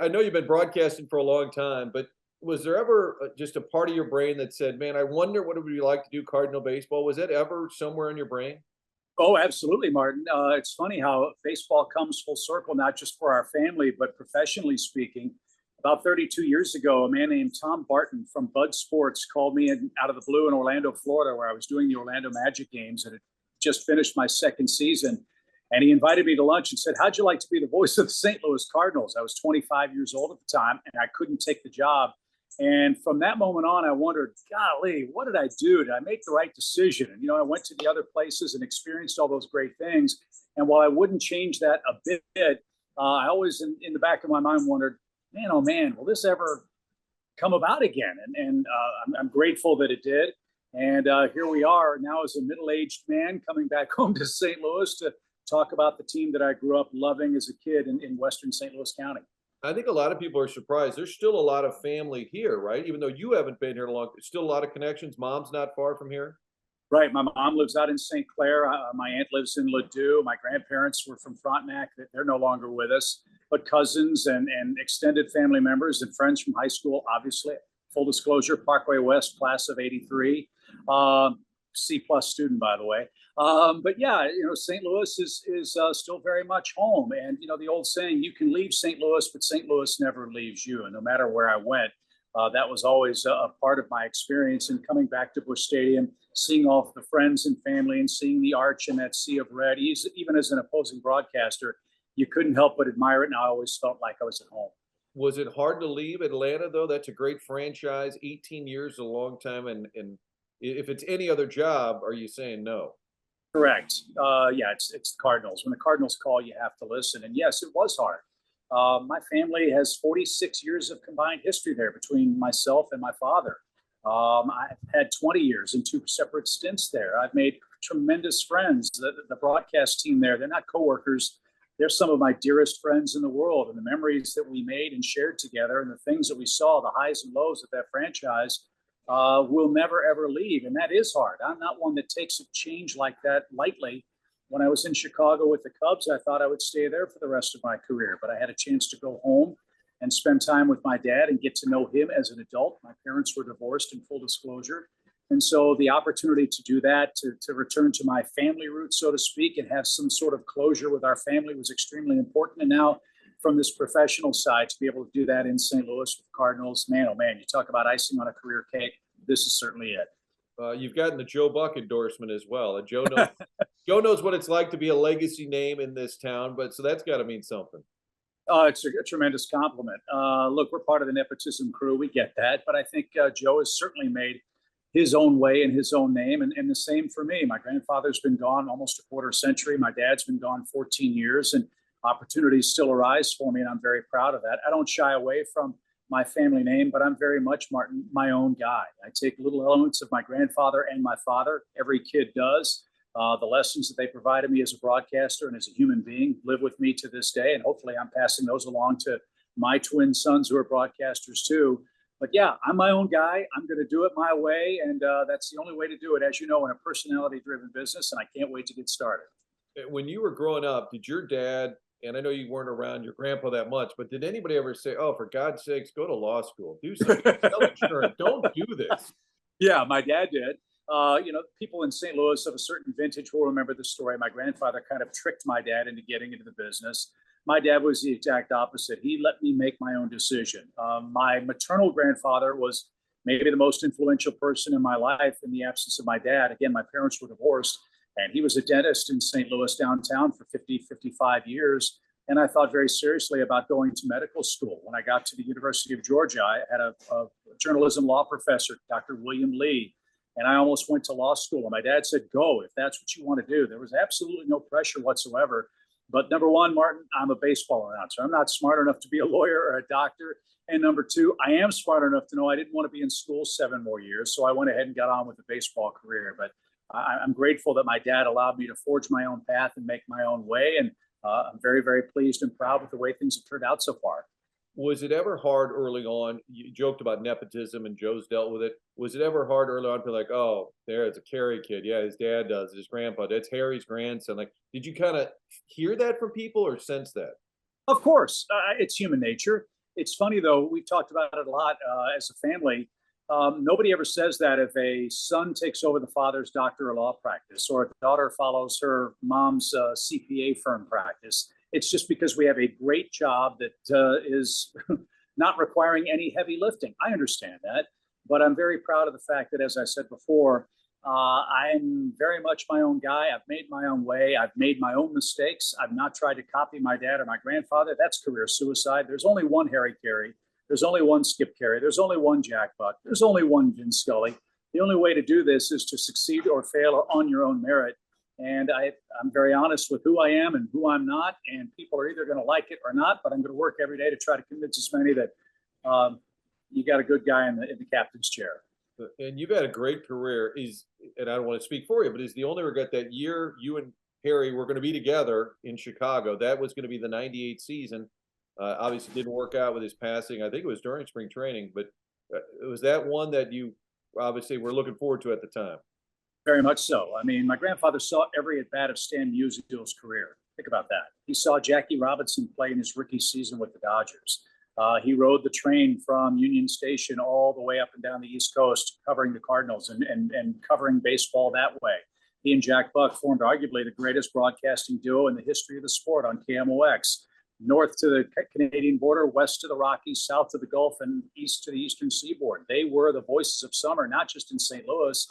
I know you've been broadcasting for a long time, but was there ever just a part of your brain that said, "Man, I wonder what it would be like to do Cardinal baseball"? Was that ever somewhere in your brain? Oh, absolutely, Martin. It's funny how baseball comes full circle, not just for our family, but professionally speaking. About 32 years ago, a man named Tom Barton from Bud Sports called me in out of the blue in Orlando, Florida, where I was doing the Orlando Magic games and had just finished my second season. And he invited me to lunch and said, "How'd you like to be the voice of the St. Louis Cardinals?" I was 25 years old at the time and I couldn't take the job. And from that moment on, I wondered, golly, what did I do? Did I make the right decision? And, I went to the other places and experienced all those great things. And while I wouldn't change that a bit, I always, in the back of my mind, wondered, man, oh man, will this ever come about again? And I'm grateful that it did. And here we are now as a middle aged man coming back home to St. Louis to talk about the team that I grew up loving as a kid in Western St. Louis County. I think a lot of people are surprised. There's still a lot of family here, right? Even though you haven't been here long, there's still a lot of connections. Mom's not far from here. Right. My mom lives out in St. Clair. My aunt lives in Ladue. My grandparents were from Frontenac. They're no longer with us, but cousins and extended family members and friends from high school, obviously. Full disclosure, Parkway West, class of '83. C plus student, by the way. But yeah, St. Louis is still very much home. And, the old saying, you can leave St. Louis, but St. Louis never leaves you. And no matter where I went, that was always a part of my experience. And coming back to Busch Stadium, seeing all the friends and family and seeing the arch and that sea of red, even as an opposing broadcaster, you couldn't help but admire it. And I always felt like I was at home. Was it hard to leave Atlanta though? That's a great franchise. 18 years is a long time. And if it's any other job, are you saying no? Correct. Yeah, it's the Cardinals. When the Cardinals call, you have to listen. And yes, it was hard. My family has 46 years of combined history there between myself and my father. I've had 20 years in two separate stints there. I've made tremendous friends. The broadcast team there, they're not coworkers. They're some of my dearest friends in the world. And the memories that we made and shared together and the things that we saw, the highs and lows of that franchise, will never, ever leave. And that is hard. I'm not one that takes a change like that lightly. When I was in Chicago with the Cubs, I thought I would stay there for the rest of my career, but I had a chance to go home and spend time with my dad and get to know him as an adult. My parents were divorced, in full disclosure. And so the opportunity to do that, to return to my family roots, so to speak, and have some sort of closure with our family was extremely important. And now from this professional side, to be able to do that in St. Louis with the Cardinals, man, oh man, you talk about icing on a career cake. This is certainly it. You've gotten the Joe Buck endorsement as well. And Joe knows Joe knows what it's like to be a legacy name in this town, but so that's got to mean something. It's a tremendous compliment. Look, we're part of the nepotism crew. We get that. But I think Joe has certainly made his own way and his own name. And the same for me. My grandfather's been gone almost a quarter century. My dad's been gone 14 years. And opportunities still arise for me. And I'm very proud of that. I don't shy away from my family name, but I'm very much, Martin, my own guy. I take little elements of my grandfather and my father. Every kid does. The lessons that they provided me as a broadcaster and as a human being live with me to this day. And hopefully I'm passing those along to my twin sons who are broadcasters too. But yeah, I'm my own guy. I'm going to do it my way. And that's the only way to do it, as you know, in a personality driven business. And I can't wait to get started. When you were growing up, did your dad, and I know you weren't around your grandpa that much, but did anybody ever say, "Oh, for God's sakes, go to law school, do something, sell insurance, don't do this"? Yeah, my dad did. People in St. Louis of a certain vintage will remember the story. My grandfather kind of tricked my dad into getting into the business. My dad was the exact opposite. He let me make my own decision. My maternal grandfather was maybe the most influential person in my life in the absence of my dad. Again, my parents were divorced, and he was a dentist in St. Louis downtown for 50, 55 years. And I thought very seriously about going to medical school. When I got to the University of Georgia, I had a journalism law professor, Dr. William Lee, and I almost went to law school. And my dad said, "Go if that's what you want to do." There was absolutely no pressure whatsoever. But number one, Martin, I'm a baseball announcer. I'm not smart enough to be a lawyer or a doctor. And number two, I am smart enough to know I didn't want to be in school 7 more years. So I went ahead and got on with the baseball career. But I'm grateful that my dad allowed me to forge my own path and make my own way. And I'm very, very pleased and proud with the way things have turned out so far. Was it ever hard early on? You joked about nepotism and Joe's dealt with it. Was it ever hard early on to be like, "Oh, there's a Caray kid. Yeah, his dad does, his grandpa, that's Harry's grandson." Like, did you kind of hear that from people or sense that? Of course, it's human nature. It's funny though. We've talked about it a lot as a family. Nobody ever says that if a son takes over the father's doctor of law practice or a daughter follows her mom's CPA firm practice. It's just because we have a great job that is not requiring any heavy lifting. I understand that, but I'm very proud of the fact that, as I said before, I'm very much my own guy. I've made my own way. I've made my own mistakes. I've not tried to copy my dad or my grandfather. That's career suicide. There's only one Harry Caray. There's only one Skip Caray. There's only one Jack Buck. There's only one Vin Scully. The only way to do this is to succeed or fail on your own merit. And I'm very honest with who I am and who I'm not. And people are either going to like it or not, but I'm going to work every day to try to convince as many that you got a good guy in the captain's chair. And you've had a great career. And I don't want to speak for you, but is the only regret that year you and Harry were going to be together in Chicago? That was going to be the '98 season. Obviously didn't work out with his passing. I think it was during spring training, but was that one that you obviously were looking forward to at the time? Very much so. I mean, my grandfather saw every at-bat of Stan Musical's career. Think about that. He saw Jackie Robinson play in his rookie season with the Dodgers. He rode the train from Union Station all the way up and down the East Coast, covering the Cardinals and covering baseball that way. He and Jack Buck formed arguably the greatest broadcasting duo in the history of the sport on KMOX. North to the Canadian border, west to the Rockies, south to the Gulf, and east to the Eastern Seaboard. They were the voices of summer, not just in St. Louis,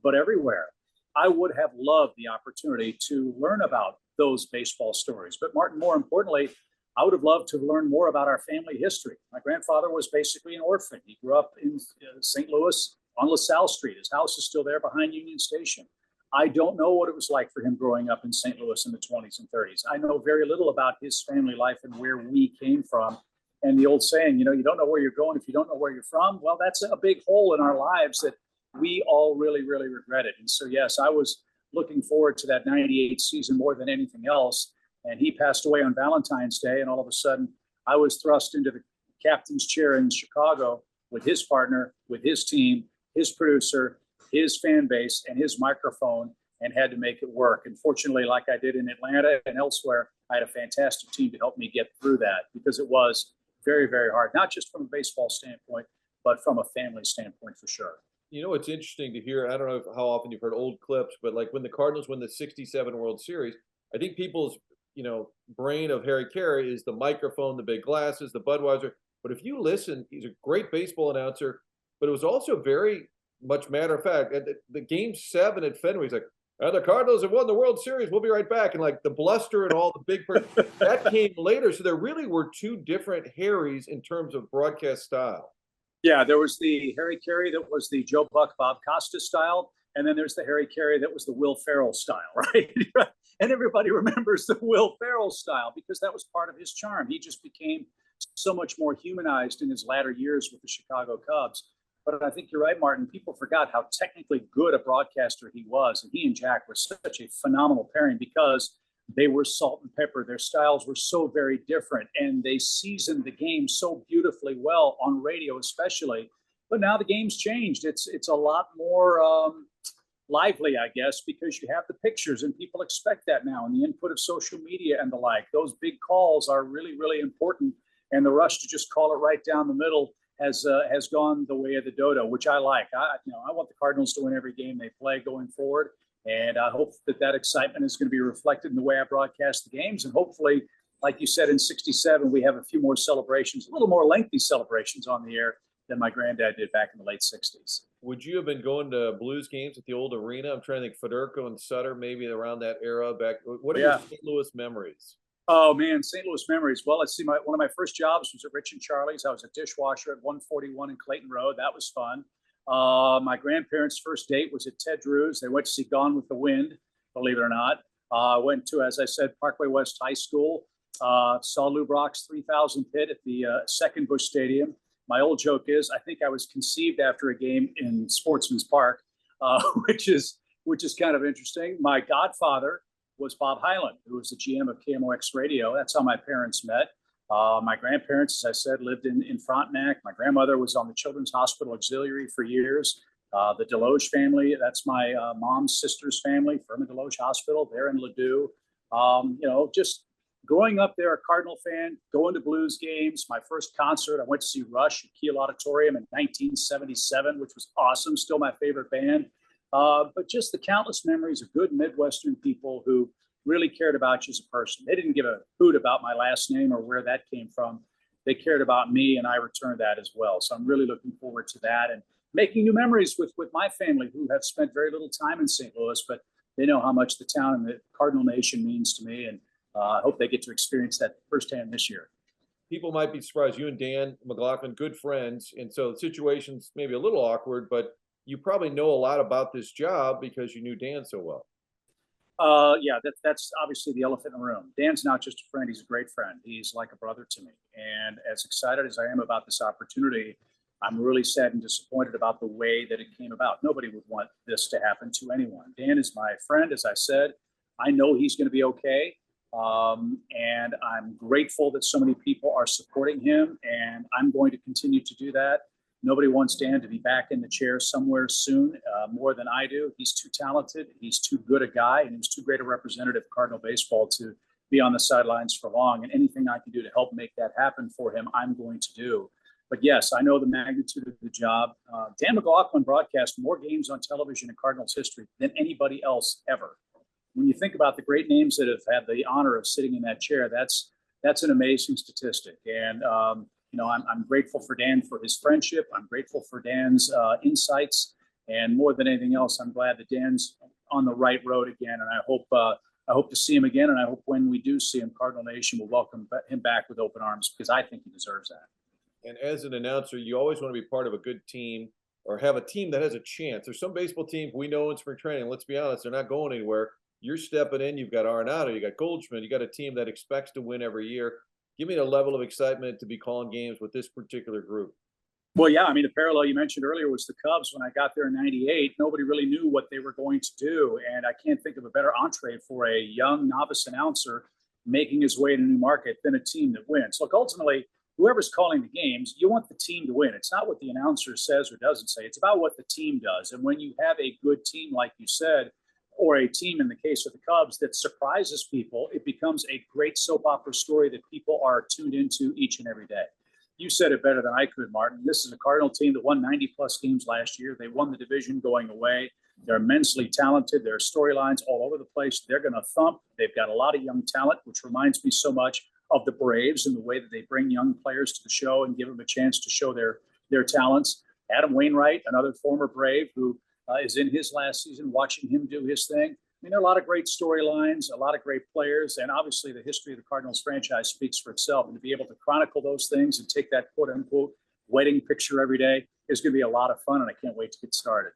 but everywhere. I would have loved the opportunity to learn about those baseball stories. But Martin, more importantly, I would have loved to learn more about our family history. My grandfather was basically an orphan. He grew up in St. Louis on LaSalle Street. His house is still there behind Union Station. I don't know what it was like for him growing up in St. Louis in the 20s and 30s. I know very little about his family life and where we came from. And the old saying, you don't know where you're going if you don't know where you're from. Well, that's a big hole in our lives that we all really, really regretted. And so, yes, I was looking forward to that '98 season more than anything else. And he passed away on Valentine's Day. And all of a sudden, I was thrust into the captain's chair in Chicago with his partner, with his team, his producer, his fan base, and his microphone, and had to make it work. And fortunately, like I did in Atlanta and elsewhere, I had a fantastic team to help me get through that, because it was very, very hard, not just from a baseball standpoint, but from a family standpoint for sure. It's interesting to hear. I don't know how often you've heard old clips, but like when the Cardinals win the '67 World Series, I think people's brain of Harry Caray is the microphone, the big glasses, the Budweiser. But if you listen, he's a great baseball announcer, but it was also very much matter of fact. At the Game 7 at Fenway, he's like, the Cardinals have won the World Series. We'll be right back. And like the bluster and all the big that came later. So there really were two different Harrys in terms of broadcast style. Yeah, there was the Harry Caray that was the Joe Buck, Bob Costas style. And then there's the Harry Caray that was the Will Ferrell style, right? And everybody remembers the Will Ferrell style because that was part of his charm. He just became so much more humanized in his latter years with the Chicago Cubs. But I think you're right, Martin. People forgot how technically good a broadcaster he was. And he and Jack were such a phenomenal pairing because they were salt and pepper. Their styles were so very different. And they seasoned the game so beautifully well on radio especially. But now the game's changed. It's a lot more lively, I guess, because you have the pictures and people expect that now, and the input of social media and the like. Those big calls are really, really important. And the rush to just call it right down the middle has gone the way of the dodo, which I like. I want the Cardinals to win every game they play going forward, and I hope that excitement is going to be reflected in the way I broadcast the games. And hopefully, like you said, in '67, we have a few more celebrations, a little more lengthy celebrations on the air than my granddad did back in the late '60s. Would you have been going to Blues games at the old arena? I'm trying to think, Federico and Sutter, maybe around that era back. What are your St. Louis memories? Oh man, St. Louis memories. Well, let's see. One of my first jobs was at Rich and Charlie's. I was a dishwasher at 141 in Clayton Road. That was fun. My grandparents' first date was at Ted Drew's. They went to see Gone with the Wind, believe it or not. Went to, as I said, Parkway West High School. Saw Lou Brock's 3,000 pit at the second Busch Stadium. My old joke is, I think I was conceived after a game in Sportsman's Park, which is kind of interesting. My godfather was Bob Hyland, who was the GM of KMOX Radio. That's how my parents met. My grandparents, as I said, lived in Frontenac. My grandmother was on the Children's Hospital Auxiliary for years. The Deloge family, that's my mom's sister's family, Furman Deloge Hospital. They're in Ladue. Just growing up there, a Cardinal fan, going to Blues games. My first concert, I went to see Rush at Kiel Auditorium in 1977, which was awesome. Still my favorite band. But just the countless memories of good Midwestern people who really cared about you as a person. They didn't give a hoot about my last name or where that came from. They cared about me, and I returned that as well. So I'm really looking forward to that and making new memories with my family, who have spent very little time in St. Louis, but they know how much the town and the Cardinal Nation means to me. And I hope they get to experience that firsthand this year. People might be surprised. You and Dan McLaughlin, good friends, and so the situation's maybe a little awkward, but you probably know a lot about this job because you knew Dan so well. Yeah, that's obviously the elephant in the room. Dan's not just a friend, he's a great friend. He's like a brother to me. And as excited as I am about this opportunity, I'm really sad and disappointed about the way that it came about. Nobody would want this to happen to anyone. Dan is my friend, as I said. I know he's going to be okay. And I'm grateful that so many people are supporting him, and I'm going to continue to do that. Nobody wants Dan to be back in the chair somewhere soon, more than I do. He's too talented. He's too good a guy, and he's too great a representative of Cardinal baseball to be on the sidelines for long. And anything I can do to help make that happen for him, I'm going to do. But yes, I know the magnitude of the job. Dan McLaughlin broadcast more games on television in Cardinals history than anybody else ever. When you think about the great names that have had the honor of sitting in that chair, that's an amazing statistic. And I'm grateful for Dan for his friendship. I'm grateful for Dan's insights, and more than anything else, I'm glad that Dan's on the right road again. And I hope to see him again. And I hope when we do see him, Cardinal Nation will welcome him back with open arms, because I think he deserves that. And as an announcer, you always want to be part of a good team or have a team that has a chance. There's some baseball teams we know in spring training, let's be honest, they're not going anywhere. You're stepping in, you've got Arenado, you got Goldschmidt, you got a team that expects to win every year. Give me a level of excitement to be calling games with this particular group. Well, yeah, I mean, the parallel you mentioned earlier was the Cubs. When I got there in '98, nobody really knew what they were going to do. And I can't think of a better entree for a young novice announcer making his way to a new market than a team that wins. Look, ultimately, whoever's calling the games, you want the team to win. It's not what the announcer says or doesn't say. It's about what the team does. And when you have a good team, like you said, or a team in the case of the Cubs that surprises people, it becomes a great soap opera story that people are tuned into each and every day. You said it better than I could, Martin. This is a Cardinal team that won 90-plus games last year. They won the division going away. They're immensely talented. There are storylines all over the place. They're going to thump. They've got a lot of young talent, which reminds me so much of the Braves and the way that they bring young players to the show and give them a chance to show their talents. Adam Wainwright, another former Brave who is in his last season, watching him do his thing. I mean, there are a lot of great storylines, a lot of great players, and obviously the history of the Cardinals franchise speaks for itself. And to be able to chronicle those things and take that quote-unquote wedding picture every day is going to be a lot of fun, and I can't wait to get started.